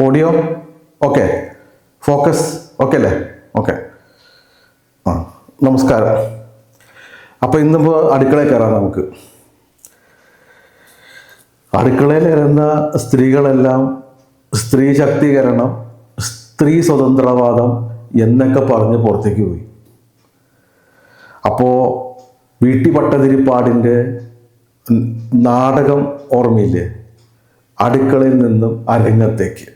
Audio okay, focus okay അല്ലേ? Okay. ആ, നമസ്കാരം. അപ്പോൾ ഇന്നിപ്പോൾ അടുക്കളയിൽ കയറാം. നമുക്ക് അടുക്കളയിൽ കയറുന്ന സ്ത്രീകളെല്ലാം സ്ത്രീ ശാക്തീകരണം, സ്ത്രീ സ്വതന്ത്രവാദം എന്നൊക്കെ പറഞ്ഞ് പുറത്തേക്ക് പോയി. അപ്പോൾ വീട്ടി ഭട്ടതിരിപ്പാടിൻ്റെ നാടകം ഓർമ്മയില്ലേ? അടുക്കളയിൽ നിന്നും അരങ്ങത്തേക്ക്.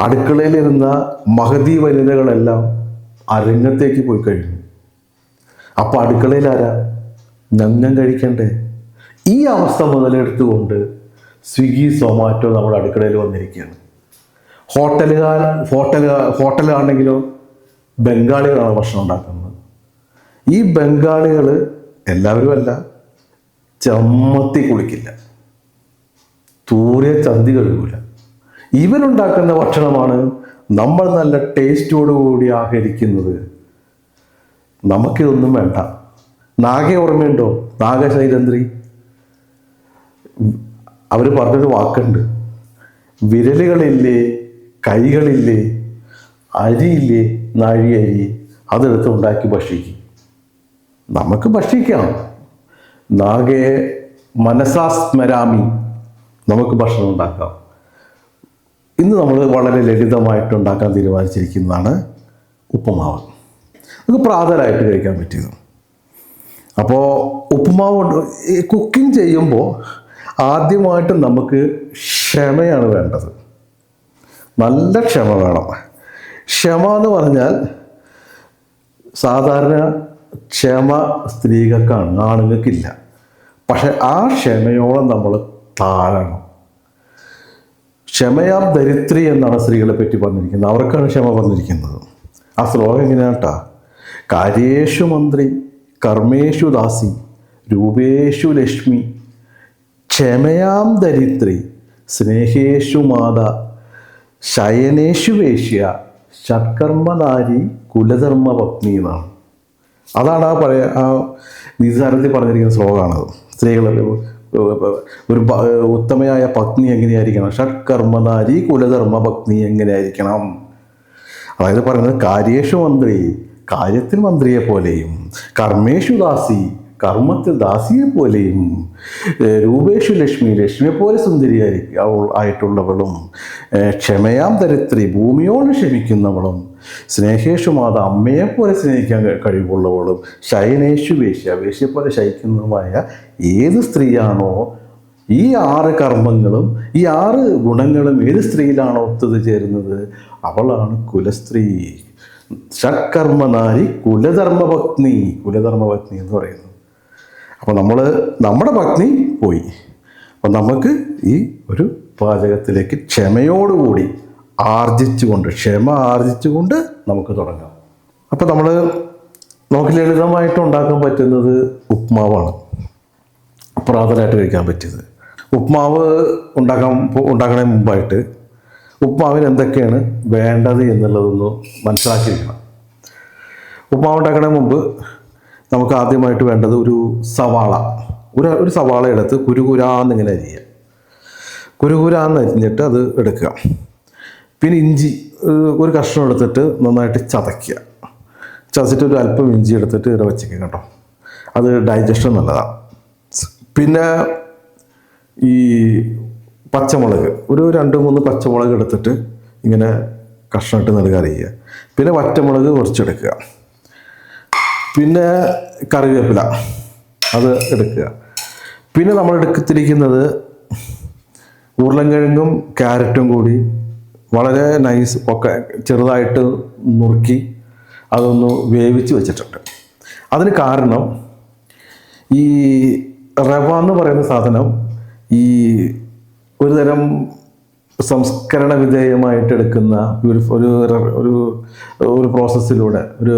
അടുക്കളയിലിരുന്ന മഹതി വനിതകളെല്ലാം അരങ്ങത്തേക്ക് പോയി കഴിഞ്ഞു. അപ്പോൾ അടുക്കളയിൽ ആരാ? ഞഞ്ഞം കഴിക്കണ്ടേ? ഈ അവസ്ഥ മുതലെടുത്തുകൊണ്ട് സ്വിഗ്ഗി, സൊമാറ്റോ നമ്മുടെ അടുക്കളയിൽ വന്നിരിക്കുകയാണ്. ഹോട്ടലാണെങ്കിലോ ബംഗാളികളാണ് ഭക്ഷണം ഉണ്ടാക്കുന്നത്. ഈ ബംഗാളികൾ എല്ലാവരും അല്ല, ചമ്മത്തി കുളിക്കില്ല, തൂറിയ ചന്തി കഴുകൂല. ഇവരുണ്ടാക്കുന്ന ഭക്ഷണമാണ് നമ്മൾ നല്ല ടേസ്റ്റോടുകൂടി ആഹരിക്കുന്നത്. നമുക്കിതൊന്നും വേണ്ട. നാഗെ ഓർമ്മയുണ്ടോ? നാഗശൈലന്ദ്രി അവർ പറഞ്ഞൊരു വാക്കുണ്ട്, വിരലുകളില്ലേ, കൈകളില്ലേ, അരിയില്ലേ, നാഴിയരി, അതെടുത്ത് ഉണ്ടാക്കി ഭക്ഷിക്കും. നമുക്ക് ഭക്ഷിക്കാം. നാഗെ മനസാസ്മരാമി, നമുക്ക് ഭക്ഷണം ഉണ്ടാക്കാം. ഇന്ന് നമ്മൾ വളരെ ലളിതമായിട്ട് ഉണ്ടാക്കാൻ തീരുമാനിച്ചിരിക്കുന്നതാണ് ഉപ്പുമാവ്. നമുക്ക് പ്രാതലായിട്ട് കഴിക്കാൻ പറ്റിയത്. അപ്പോൾ ഉപ്പുമാവ് കുക്കിംഗ് ചെയ്യുമ്പോൾ ആദ്യമായിട്ട് നമുക്ക് ക്ഷമയാണ് വേണ്ടത്. നല്ല ക്ഷമ വേണം. ക്ഷമ എന്ന് പറഞ്ഞാൽ സാധാരണ ക്ഷമ സ്ത്രീകൾക്കാണ്, ആണുങ്ങൾക്കില്ല. പക്ഷെ ആ ക്ഷമയോളം നമ്മൾ താഴണം. ക്ഷമയാം ദരിദ്രി എന്നാണ് സ്ത്രീകളെ പറ്റി പറഞ്ഞിരിക്കുന്നത്. അവർക്കാണ് ക്ഷമ പറഞ്ഞിരിക്കുന്നത്. ആ ശ്ലോകം എങ്ങനെയാട്ടാ? കാര്യേഷു മന്ത്രി, കർമ്മേഷു ദാസി, രൂപേഷു ലക്ഷ്മി, ക്ഷമയാം ദരിദ്രി, സ്നേഹേഷു മാത, ശയനേഷു വേശ്യ, ഷത്കർമ്മനാരി, കുലധർമ്മ പത്നി എന്നാണ്. അതാണ് ആ പഴയ ആ നിസാരത്തിൽ പറഞ്ഞിരിക്കുന്ന ശ്ലോകമാണത്. സ്ത്രീകൾ ഒരു ഉത്തമയായ പത്നി എങ്ങനെയായിരിക്കണം? ഷട്കർമ്മനാരി കുലധർമ്മ പത്നി എങ്ങനെയായിരിക്കണം? അതായത് പറയുന്നത് കാര്യേഷു മന്ത്രി, കാര്യത്തിൽ മന്ത്രിയെ പോലെയും, കർമ്മേഷു ദാസി, കർമ്മത്തിൽ ദാസിയെ പോലെയും, രൂപേഷു ലക്ഷ്മി, ലക്ഷ്മിയെ പോലെ ആയിട്ടുള്ളവളും, ക്ഷമയാം ദരിദ്രി, ഭൂമിയോട് ക്ഷമിക്കുന്നവളും, സ്നേഹേഷു മാത, അമ്മയെപ്പോലെ സ്നേഹിക്കാൻ കഴിവുള്ളവളും, ശയനേഷു വേശ്യ, വേശ്യയെപ്പോലെ ശയിക്കുന്നതുമായ ഏത് സ്ത്രീയാണോ ഈ 6 കർമ്മങ്ങളും ഈ 6 ഗുണങ്ങളും ഏത് സ്ത്രീയിലാണോ ഒത്തത് ചേരുന്നത്, അവളാണ് കുലസ്ത്രീ. ഷട്കർമ്മനാരി കുലധർമ്മപത്നി, കുലധർമ്മപത്നി എന്ന് പറയുന്നു. അപ്പോൾ നമ്മുടെ പത്നി പോയി. അപ്പം നമുക്ക് ഈ ഒരു പാചകത്തിലേക്ക് ക്ഷമയോടുകൂടി ക്ഷമ ആർജിച്ചുകൊണ്ട് നമുക്ക് തുടങ്ങാം. അപ്പോൾ നമുക്ക് ലളിതമായിട്ട് ഉണ്ടാക്കാൻ പറ്റുന്നത് ഉപ്മാവാണ്. പ്രാതലായിട്ട് കഴിക്കാൻ പറ്റിയത്. ഉപ്മാവ് ഉണ്ടാക്കണതിന് മുമ്പായിട്ട് ഉപ്മാവിന് എന്തൊക്കെയാണ് വേണ്ടത് എന്നുള്ളതൊന്ന് മനസ്സിലാക്കിയിരിക്കണം. ഉപ്മാവ് ഉണ്ടാക്കണതിന് മുമ്പ് നമുക്ക് ആദ്യമായിട്ട് വേണ്ടത് ഒരു സവാള. ഒരു സവാള എടുത്ത് കുരുകുരാന്നിങ്ങനെ അരിയുക. കുരുകുരാന്ന് അരിഞ്ഞിട്ട് അത് എടുക്കുക. പിന്നെ ഇഞ്ചി ഒരു കഷ്ണം എടുത്തിട്ട് നന്നായിട്ട് ചതയ്ക്കുക. ചതച്ചിട്ട് ഒരു അല്പം ഇഞ്ചി എടുത്തിട്ട് ഇവിടെ വെച്ചേക്കുക കേട്ടോ. അത് ഡൈജഷൻ നല്ലതാണ്. പിന്നെ ഈ പച്ചമുളക്, ഒരു 2-3 പച്ചമുളക് എടുത്തിട്ട് ഇങ്ങനെ കഷ്ണമിട്ട് നടുക അറിയുക. പിന്നെ വറ്റമുളക് കുറച്ചെടുക്കുക. പിന്നെ കറിവേപ്പില അത് എടുക്കുക. പിന്നെ നമ്മൾ എടുത്തിരിക്കുന്നത് ഉരുളൻകിഴങ്ങും ക്യാരറ്റും കൂടി വളരെ നൈസ് ഒക്കെ ചെറുതായിട്ട് നുറുക്കി അതൊന്ന് വേവിച്ച് വെച്ചിട്ടുണ്ട്. അതിന് കാരണം ഈ റവ എന്ന് പറയുന്ന സാധനം ഈ ഒരു തരം സംസ്കരണ വിധേയമായിട്ട് എടുക്കുന്ന ഒരു പ്രോസസ്സിലൂടെ, ഒരു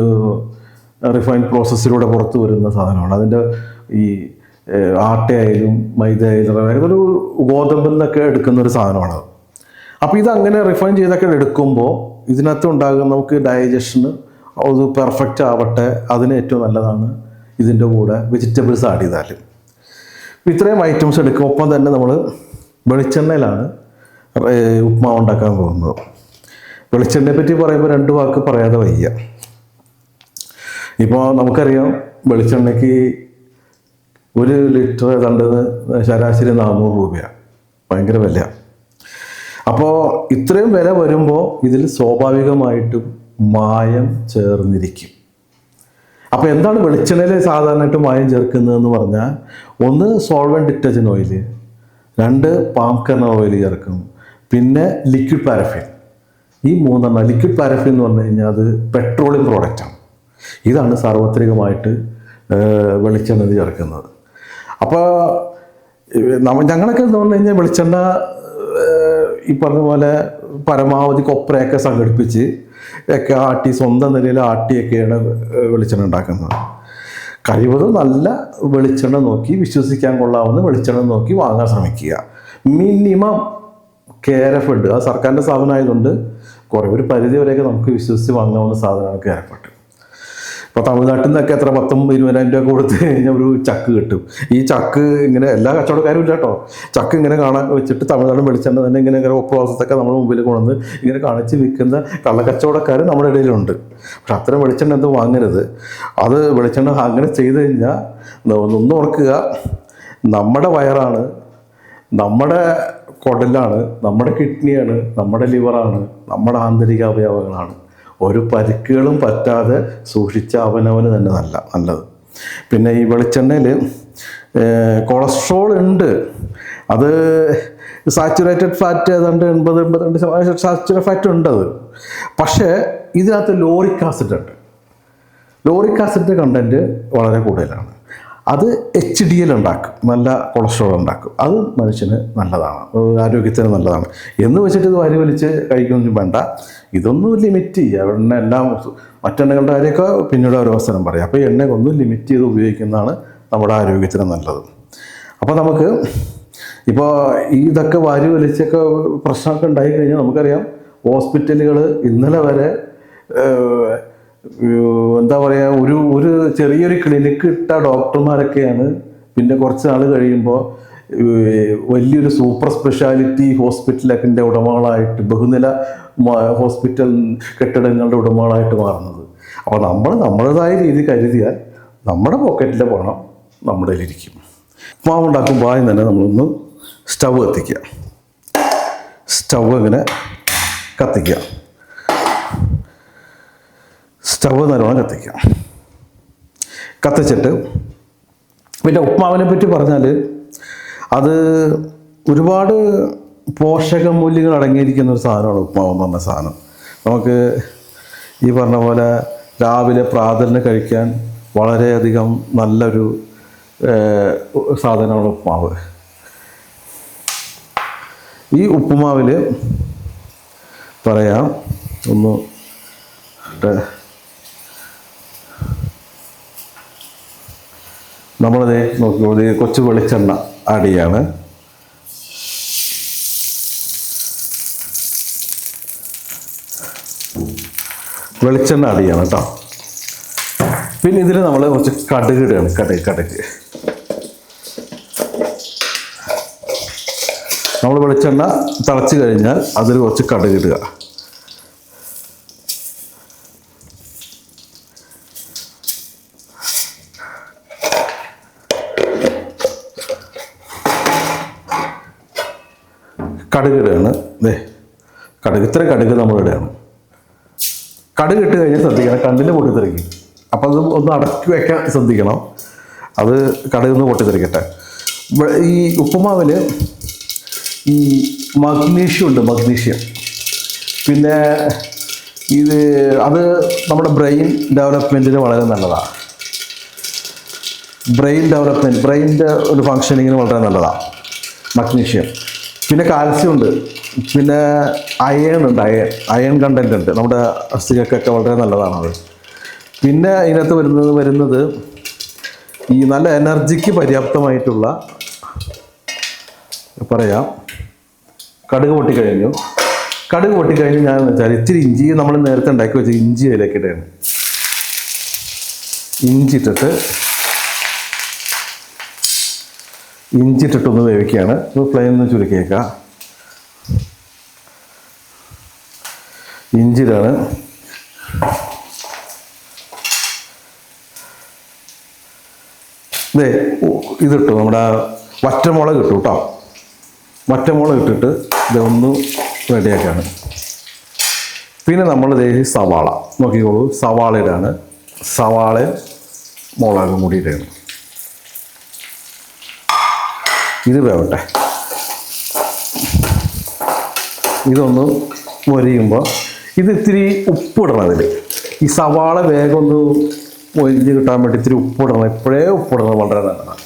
റിഫൈൻഡ് പ്രോസസ്സിലൂടെ പുറത്തു വരുന്ന സാധനമാണ്. അതിൻ്റെ ഈ ആട്ടയായാലും മൈദയായാലും ഒരു ഗോതമ്പിൽ നിന്നൊക്കെ എടുക്കുന്ന ഒരു സാധനമാണ്. അപ്പോൾ ഇതങ്ങനെ റിഫൈൻ ചെയ്തൊക്കെ എടുക്കുമ്പോൾ ഇതിനകത്ത് ഉണ്ടാകുന്ന നമുക്ക് ഡൈജഷന് അത് പെർഫെക്റ്റ് ആവട്ടെ, അതിന് ഏറ്റവും നല്ലതാണ് ഇതിൻ്റെ കൂടെ വെജിറ്റബിൾസ് ആഡ് ചെയ്താൽ. ഇത്രയും ഐറ്റംസ് എടുക്കും. ഒപ്പം തന്നെ നമ്മൾ വെളിച്ചെണ്ണയിലാണ് ഉപ്മാവ് ഉണ്ടാക്കാൻ പോകുന്നത്. വെളിച്ചെണ്ണയെ പറ്റി പറയുമ്പോൾ 2 വാക്ക് പറയാതെ വയ്യ. ഇപ്പോൾ നമുക്കറിയാം വെളിച്ചെണ്ണയ്ക്ക് 1 ലിറ്റർ കണ്ടത് ശരാശരി 400 രൂപയാണ്, ഭയങ്കര വില. അപ്പോൾ ഇത്രയും വില വരുമ്പോൾ ഇതിൽ സ്വാഭാവികമായിട്ടും മായം ചേർന്നിരിക്കും. അപ്പോൾ എന്താണ് വെളിച്ചെണ്ണയിൽ സാധാരണയായിട്ട് മായം ചേർക്കുന്നതെന്ന് പറഞ്ഞാൽ, 1 solvent detergent oil, 2 palm kernel oil ചേർക്കും, പിന്നെ ലിക്വിഡ് പാരഫിൻ. ഈ 3 ലിക്വിഡ് പാരഫിൻ എന്ന് പറഞ്ഞു കഴിഞ്ഞാൽ അത് പെട്രോളിയം പ്രോഡക്റ്റാണ്. ഇതാണ് സാർവത്രികമായിട്ട് വെളിച്ചെണ്ണ ചേർക്കുന്നത്. അപ്പോൾ ഞങ്ങളൊക്കെ എന്ന് പറഞ്ഞു കഴിഞ്ഞാൽ വെളിച്ചെണ്ണ ഈ പറഞ്ഞ പോലെ പരമാവധി കൊപ്രയൊക്കെ സംഘടിപ്പിച്ച് ഒക്കെ ആട്ടി, സ്വന്തം നിലയിൽ ആട്ടിയൊക്കെയാണ് വെളിച്ചെണ്ണ ഉണ്ടാക്കുന്നത്. കഴിവതും നല്ല വെളിച്ചെണ്ണ നോക്കി, വിശ്വസിക്കാൻ കൊള്ളാവുന്ന വെളിച്ചെണ്ണ നോക്കി വാങ്ങാൻ ശ്രമിക്കുക. മിനിമം കേരഫെഡ്, അത് സർക്കാരിൻ്റെ സ്ഥാപനമായതുകൊണ്ട് കുറേ ഒരു പരിധി വരെയൊക്കെ നമുക്ക് വിശ്വസിച്ച് വാങ്ങാവുന്ന സാധനമാണ് കേരഫെഡ്. ഇപ്പോൾ തമിഴ്നാട്ടിൽ നിന്നൊക്കെ എത്ര 10,000-20,000 രൂപ കൊടുത്ത് കഴിഞ്ഞാൽ ഒരു ചക്ക് കിട്ടും. ഈ ചക്ക് ഇങ്ങനെ എല്ലാ കച്ചവടക്കാരും ഇല്ല കേട്ടോ, ചക്ക് ഇങ്ങനെ കാണാൻ വെച്ചിട്ട് തമിഴ്നാട് വെളിച്ചെണ്ണ തന്നെ ഇങ്ങനെ ഉപവാസത്തൊക്കെ നമ്മുടെ മുമ്പിൽ കൊണ്ടുവന്ന് ഇങ്ങനെ കാണിച്ച് വിൽക്കുന്ന കള്ളക്കച്ചവടക്കാർ നമ്മുടെ ഇടയിലുണ്ട്. പക്ഷെ അത്തരം വെളിച്ചെണ്ണ എന്ത് വാങ്ങരുത്. അത് വെളിച്ചെണ്ണ അങ്ങനെ ചെയ്ത് കഴിഞ്ഞാൽ ഒന്ന് ഓർക്കുക, നമ്മുടെ വയറാണ്, നമ്മുടെ കുടലാണ്, നമ്മുടെ കിഡ്നിയാണ്, നമ്മുടെ ലിവറാണ്, നമ്മുടെ ആന്തരിക അവയവങ്ങളാണ്. ഒരു പരിക്കുകളും പറ്റാതെ സൂക്ഷിച്ച അവനവന് തന്നെ നല്ലത്. പിന്നെ ഈ വെളിച്ചെണ്ണയിൽ കൊളസ്ട്രോൾ ഉണ്ട്, അത് സാച്ചുറേറ്റഡ് ഫാറ്റ് ഏതാണ്ട് 80-82% സാച്ചുറേറ്റഡ് ഫാറ്റ് ഉണ്ട് അത്. പക്ഷേ ഇതിനകത്ത് ലോറിക് ആസിഡ് ഉണ്ട്. ലോറിക് ആസിഡിൻ്റെ കണ്ടൻറ്റ് വളരെ കൂടുതലാണ്. അത് HDL ഉണ്ടാക്കും, നല്ല കൊളസ്ട്രോൾ ഉണ്ടാക്കും. അത് മനുഷ്യന് നല്ലതാണ്, ആരോഗ്യത്തിന് നല്ലതാണ്. എന്ന് വെച്ചിട്ട് ഇത് വാരി വലിച്ച് കഴിക്കൊന്നും വേണ്ട. ഇതൊന്നും ലിമിറ്റ് ചെയ്യുക. എണ്ണ എല്ലാം മറ്റെണ്ണകളുടെ കാര്യമൊക്കെ പിന്നീട് ഒരു അവസരം പറയാം. അപ്പോൾ എണ്ണയൊക്കെ ഒന്ന് ലിമിറ്റ് ചെയ്ത് ഉപയോഗിക്കുന്നതാണ് നമ്മുടെ ആരോഗ്യത്തിന് നല്ലത്. അപ്പോൾ നമുക്ക് ഇപ്പോൾ ഇതൊക്കെ വാരി വലിച്ചൊക്കെ പ്രശ്നമൊക്കെ ഉണ്ടായി കഴിഞ്ഞാൽ നമുക്കറിയാം, ഹോസ്പിറ്റലുകൾ ഇന്നലെ വരെ എന്താ പറയുക, ഒരു ചെറിയൊരു ക്ലിനിക്ക് ഇട്ട ഡോക്ടർമാരൊക്കെയാണ് പിന്നെ കുറച്ച് നാൾ കഴിയുമ്പോൾ വലിയൊരു സൂപ്പർ സ്പെഷ്യാലിറ്റി ഹോസ്പിറ്റലൊക്കെ ഉടമകളായിട്ട്, ബഹുനില ഹോസ്പിറ്റൽ കെട്ടിടങ്ങളുടെ ഉടമകളായിട്ട് മാറുന്നത്. അപ്പോൾ നമ്മുടേതായ രീതി കരുതിയാൽ നമ്മുടെ പോക്കറ്റിലെ പണം നമ്മുടെ കയ്യിലിരിക്കും. ഉപ്മാവ് ഉണ്ടാക്കുമ്പോൾ ആദ്യം തന്നെ നമ്മളൊന്ന് സ്റ്റവ് കത്തിക്കുക. സ്റ്റവ് ഇങ്ങനെ കത്തിക്കുക. സ്റ്റവ് നല്ലോണം കത്തിക്കുക. കത്തിച്ചിട്ട് പിന്നെ ഉപ്മാവിനെ പറ്റി പറഞ്ഞാൽ അത് ഒരുപാട് പോഷക മൂല്യങ്ങൾ അടങ്ങിയിരിക്കുന്ന ഒരു സാധനമാണ് ഉപ്മാവ് എന്ന് പറഞ്ഞ സാധനം. നമുക്ക് ഈ പറഞ്ഞ പോലെ രാവിലെ പ്രാതലിന് കഴിക്കാൻ വളരെയധികം നല്ലൊരു സാധനമാണ് ഉപ്മാവ്. ഈ ഉപ്പുമാവിൽ പറയാം, ഒന്ന് നമ്മളത് നോക്കിക്കോളൂ, കുറച്ച് വെളിച്ചെണ്ണ ആഡ് ചെയ്യാണ്. വെളിച്ചെണ്ണ ആഡ് ചെയ്യണം കേട്ടോ. പിന്നെ ഇതിൽ നമ്മൾ കുറച്ച് കടുക് ഇടുകയാണ്. കടുക് നമ്മൾ വെളിച്ചെണ്ണ തിളച്ച് കഴിഞ്ഞാൽ അതിൽ കുറച്ച് കടുക് ഇടുക. കടുക് ഇടുകയാണ്. കടുക്, ഇത്ര കടുക് നമ്മൾ ഇടുകയാണ്. കടുക് ഇട്ട് കഴിഞ്ഞാൽ ശ്രദ്ധിക്കണം, കണ്ണിൽ പൊട്ടിത്തെറിക്കും. അപ്പോൾ അത് ഒന്ന് അടക്കി വയ്ക്കാൻ ശ്രദ്ധിക്കണം. അത് കടുകിന്ന് പൊട്ടിത്തെറിക്കട്ടെ. ഈ ഉപ്പുമാവിൽ ഈ മഗ്നീഷ്യം ഉണ്ട്, മഗ്നീഷ്യം. പിന്നെ അത് നമ്മുടെ ബ്രെയിൻ ഡെവലപ്മെൻറ്റിന് വളരെ നല്ലതാണ്. ബ്രെയിനിൻ്റെ ഒരു ഫങ്ഷനിങ്ങിന് വളരെ നല്ലതാണ് മഗ്നീഷ്യം. പിന്നെ കാൽസ്യം ഉണ്ട്. പിന്നെ അയൺ ഉണ്ട്, അയൺ കണ്ടൻറ്റ് ഉണ്ട്. നമ്മുടെ അസ്ഥികൾക്കൊക്കെ വളരെ നല്ലതാണത്. പിന്നെ ഇതിനകത്ത് വരുന്നത് ഈ നല്ല എനർജിക്ക് പര്യാപ്തമായിട്ടുള്ള പറയാം, കടുക് പൊട്ടിക്കഴിഞ്ഞു. ഞാൻ വെച്ചാൽ ഇച്ചിരി ഇഞ്ചി, നമ്മൾ നേരത്തെ ഉണ്ടാക്കി വെച്ച ഇഞ്ചി അതിലേക്ക് ഇടുകയാണ്. ഇഞ്ചി ഇട്ടിട്ടൊന്ന് വേവിക്കുകയാണ്. ഫ്ലെയിം ഒന്ന് ചുരുക്കിയേക്കാം. ഇഞ്ചിയിലാണ് ഇതേ ഇതിട്ടു, നമ്മുടെ വറ്റമുളക് ഇട്ടു കേട്ടോ. വറ്റമുളക് ഇട്ടിട്ട് ഇതൊന്ന് റെഡിയാക്കാണ്. പിന്നെ നമ്മൾ സവാള നോക്കിക്കോളൂ, സവാള ഇടാണ്. സവാള മുളകും കൂടി ഇടണം. ഇത് വേവട്ടെ. ഇതൊന്ന് മൊരിയുമ്പോൾ ഇത് ഇത്തിരി ഉപ്പിടണം. അതിൽ ഈ സവാള വേഗം ഒന്ന് മൊരിഞ്ഞ് കിട്ടാൻ വേണ്ടി ഇത്തിരി ഉപ്പിടണം. ഇപ്പോഴേ ഉപ്പിടണം, വളരെ നല്ലതാണ്.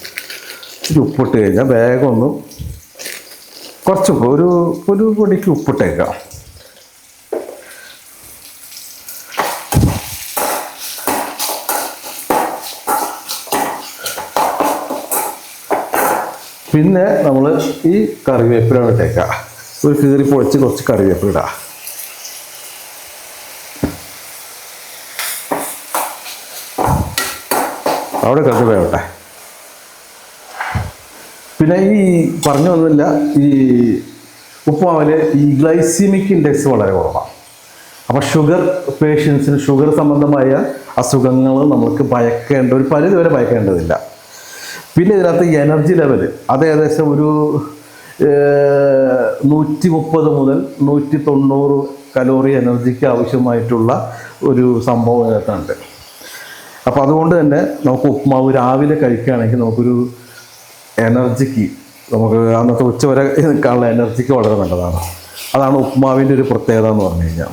ഇത്തിരി ഉപ്പിട്ട് കഴിഞ്ഞാൽ വേഗം ഒന്ന് കുറച്ച് ഒരു പൊടിക്ക് ഉപ്പിട്ടേക്കാം. പിന്നെ നമ്മൾ ഈ കറിവേപ്പില ഇട്ടേക്കാം. ഒരു കീറി പൊളിച്ച് കുറച്ച് കറിവേപ്പില ഇടാം. അവിടെ കിടന്ന് വേവട്ടെ. പിന്നെ ഈ പറഞ്ഞു വന്നില്ല, ഈ ഉപ്പുമാവിൽ ഈ ഗ്ലൈസിമിക് ഇൻഡെക്സ് വളരെ കുറവാണ്. അപ്പോൾ ഷുഗർ പേഷ്യൻസിന്, ഷുഗർ സംബന്ധമായ അസുഖങ്ങൾ നമുക്ക് ഭയക്കേണ്ട, ഒരു പരിധി വരെ ഭയക്കേണ്ടതില്ല. പിന്നെ ഇതിനകത്ത് എനർജി ലെവൽ അത് ഏകദേശം ഒരു 130 മുതൽ 190 കലോറി എനർജിക്ക് ആവശ്യമായിട്ടുള്ള ഒരു സംഭവം ഇതിനകത്തുണ്ട്. അപ്പോൾ അതുകൊണ്ട് തന്നെ നമുക്ക് ഉപ്പുമാവ് രാവിലെ കഴിക്കുകയാണെങ്കിൽ നമുക്കൊരു എനർജിക്ക്, നമുക്ക് അന്നത്തെ ഉച്ചവരെ നിൽക്കാനുള്ള എനർജിക്ക് വളരെ നല്ലതാണ്. അതാണ് ഉപ്പുമാവിൻ്റെ ഒരു പ്രത്യേകത എന്ന് പറഞ്ഞു കഴിഞ്ഞാൽ.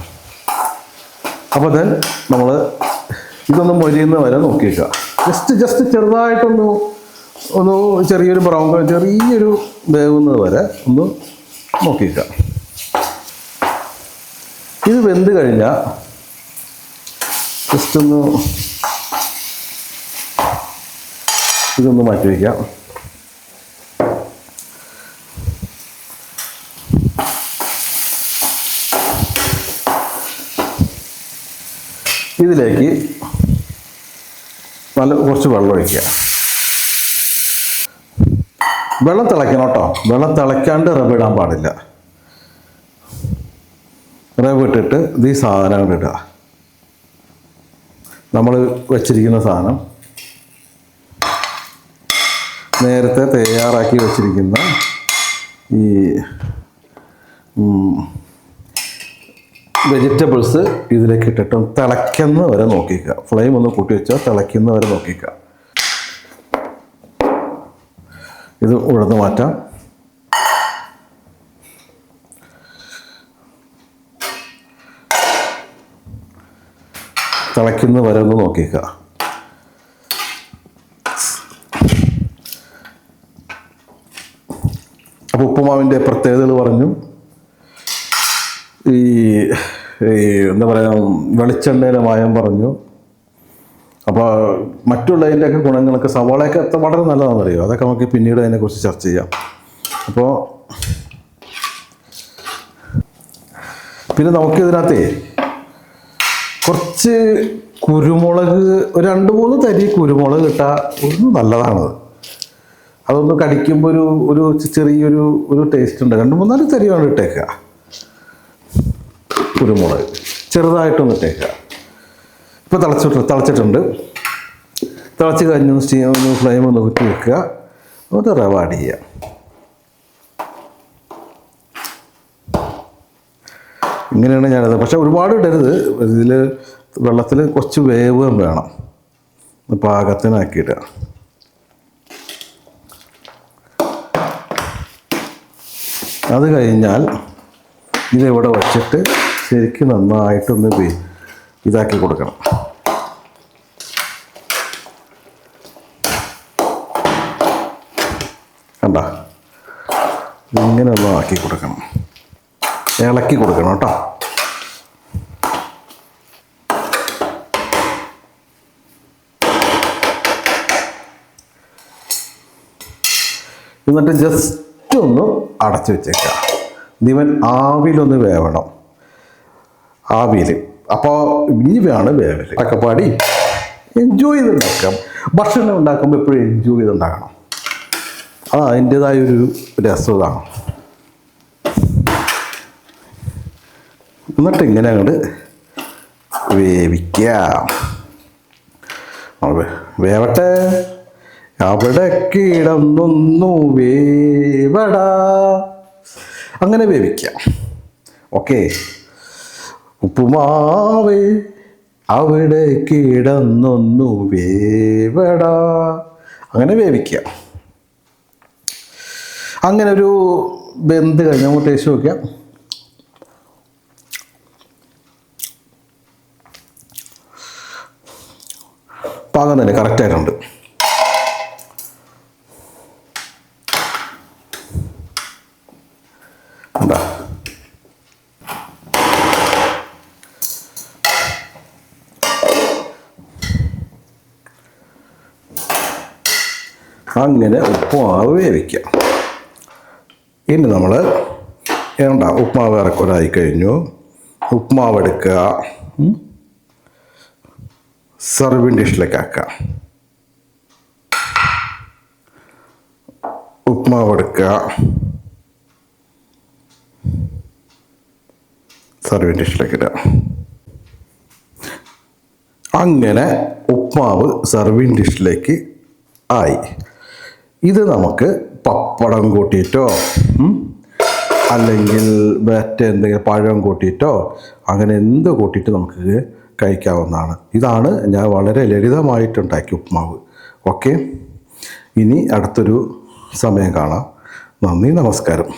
അപ്പോൾ ദെൻ നമ്മൾ ഇതൊന്ന് മൊരിയുന്ന വരെ നോക്കിയേക്കുക. ജസ്റ്റ് ചെറുതായിട്ടൊന്ന് ചെറിയൊരു ബ്രൗൺ കളർ, ചെറിയൊരു വേവുന്നത് വരെ ഒന്ന് നോക്കിയേക്കുക. ഇത് വെന്ത് കഴിഞ്ഞാൽ ജസ്റ്റ് ഇതൊന്ന് മാറ്റി വയ്ക്കാം. ഇതിലേക്ക് കുറച്ച് വെള്ളം ഒഴിക്കുക. വെള്ളം തിളയ്ക്കണം കേട്ടോ. വെള്ളം തിളയ്ക്കാണ്ട് റബ് ഇടാൻ പാടില്ല. റബ് ഇട്ടിട്ട് ഈ സാധനങ്ങൾ ഇടുക. നമ്മൾ വെച്ചിരിക്കുന്ന സാധനം, നേരത്തെ തയ്യാറാക്കി വെച്ചിരിക്കുന്ന ഈ വെജിറ്റബിൾസ് ഇതിലേക്ക് ഇട്ടിട്ട് തിളയ്ക്കുന്ന വരെ നോക്കിക്കുക. ഫ്ലെയിം ഒന്ന് കൂട്ടി വെച്ചാൽ തിളയ്ക്കുന്ന വരെ നോക്കിക്കുക. ഇത് ഉഴുന്ന് മാറ്റാം. തിളയ്ക്കുന്ന വരെ ഒന്ന് നോക്കിക്കുക. അപ്പോൾ ഉപ്പുമാവിൻ്റെ പ്രത്യേകതകൾ പറഞ്ഞു. ഈ എന്താ പറയുക, വെളിച്ചെണ്ണയിലെ മായം പറഞ്ഞു. അപ്പോൾ മറ്റുള്ളതിൻ്റെയൊക്കെ ഗുണങ്ങളൊക്കെ, സവാളയൊക്കെ വളരെ നല്ലതാണെന്നറിയോ. അതൊക്കെ നമുക്ക് പിന്നീട് അതിനെക്കുറിച്ച് ചർച്ച ചെയ്യാം. അപ്പോൾ പിന്നെ നമുക്കിതിനകത്ത് കുറച്ച് കുരുമുളക്, ഒരു 2-3 തരി കുരുമുളക് ഇട്ടാൽ ഒന്ന് നല്ലതാണത്. അതൊന്ന് കടിക്കുമ്പോൾ ഒരു ചെറിയൊരു ടേസ്റ്റ് ഉണ്ട്. 2-3-4 തരിയാണ് ഇട്ടേക്കുക. കുരുമുളക് ചെറുതായിട്ടൊന്ന് ഇട്ടേക്കുക. ഇപ്പോൾ തിളച്ചിട്ടുണ്ട്. തിളച്ച് കഴിഞ്ഞ് ഫ്ലെയിം ഒന്ന് കുറ്റി വെക്കുക. എന്നിട്ട് റവ ആഡ് ചെയ്യുക. ഇങ്ങനെയാണ് ഞാനത്. പക്ഷെ ഒരുപാട് ഇടരുത്. ഇതിൽ വെള്ളത്തിൽ കുറച്ച് വേവ് വേണം. പാകത്തിനാക്കിയിടുക. അത് കഴിഞ്ഞാൽ ഇതിവിടെ വച്ചിട്ട് ശരിക്കും നന്നായിട്ടൊന്ന് ഇതാക്കി കൊടുക്കണം. കണ്ട, ഇങ്ങനെ ഒന്ന് ആക്കി കൊടുക്കണം. ഇളക്കി കൊടുക്കണം കേട്ടോ. എന്നിട്ട് ജസ്റ്റ് ഒന്ന് അടച്ചു വെച്ചേക്കാം. ദിവൻ ആവിയിലൊന്ന് വേവണം. ആവിയിൽ. അപ്പോൾ ഇനിയാണ് വേവൽ. അക്കപ്പാടി എൻജോയ് ചെയ്തുണ്ടാക്കാം. ഭക്ഷണം ഉണ്ടാക്കുമ്പോൾ എപ്പോഴും എൻജോയ് ചെയ്തുണ്ടാക്കണം. അത് അതിൻ്റേതായൊരു രസമാണ്. എന്നിട്ട് ഇങ്ങനെ അങ്ങോട്ട് വേവിക്കാം. വേവട്ടെ. അവിടെ കിടന്നൊന്നു വേവടാ. അങ്ങനെ വേവിക്കാം. ഓക്കെ. ഉപ്പുമാവ് അവിടെ കിടന്നൊന്നു വേവടാ. അങ്ങനെ വേവിക്കാം. അങ്ങനെ ഒരു വെന്ത് കഴിഞ്ഞ് നമുക്ക് ടേസ്റ്റ് നോക്കാം. പാകം തന്നെ കറക്റ്റായിട്ടുണ്ട്. എന്താ അങ്ങനെ ഉപ്പുമാവ് വേവിക്കാം. ഇനി നമ്മൾ ഉപ്പുമാവ് ഇറക്കൊരായി കഴിഞ്ഞു. ഉപ്പുമാവ് എടുക്കുക, സർവിങ് ഡിഷിലേക്ക് ആക്കുക. ഉപ്പുമാവ് എടുക്കുക, സർവിങ് ഡിഷിലേക്ക് ഇടുക. അങ്ങനെ ഉപ്പുമാവ് സർവിങ് ഡിഷിലേക്ക് ആയി. ഇത് നമുക്ക് പപ്പടം കൂട്ടിയിട്ടോ അല്ലെങ്കിൽ മറ്റെന്തെങ്കിലും പഴം കൂട്ടിയിട്ടോ അങ്ങനെ എന്ത് കൂട്ടിയിട്ട് നമുക്ക് കഴിക്കാവുന്നതാണ്. ഇതാണ് ഞാൻ വളരെ ലളിതമായിട്ടുണ്ടാക്കിയ ഉപ്പുമാവ്. ഓക്കെ, ഇനി അടുത്തൊരു സമയം കാണാം. നന്ദി, നമസ്കാരം.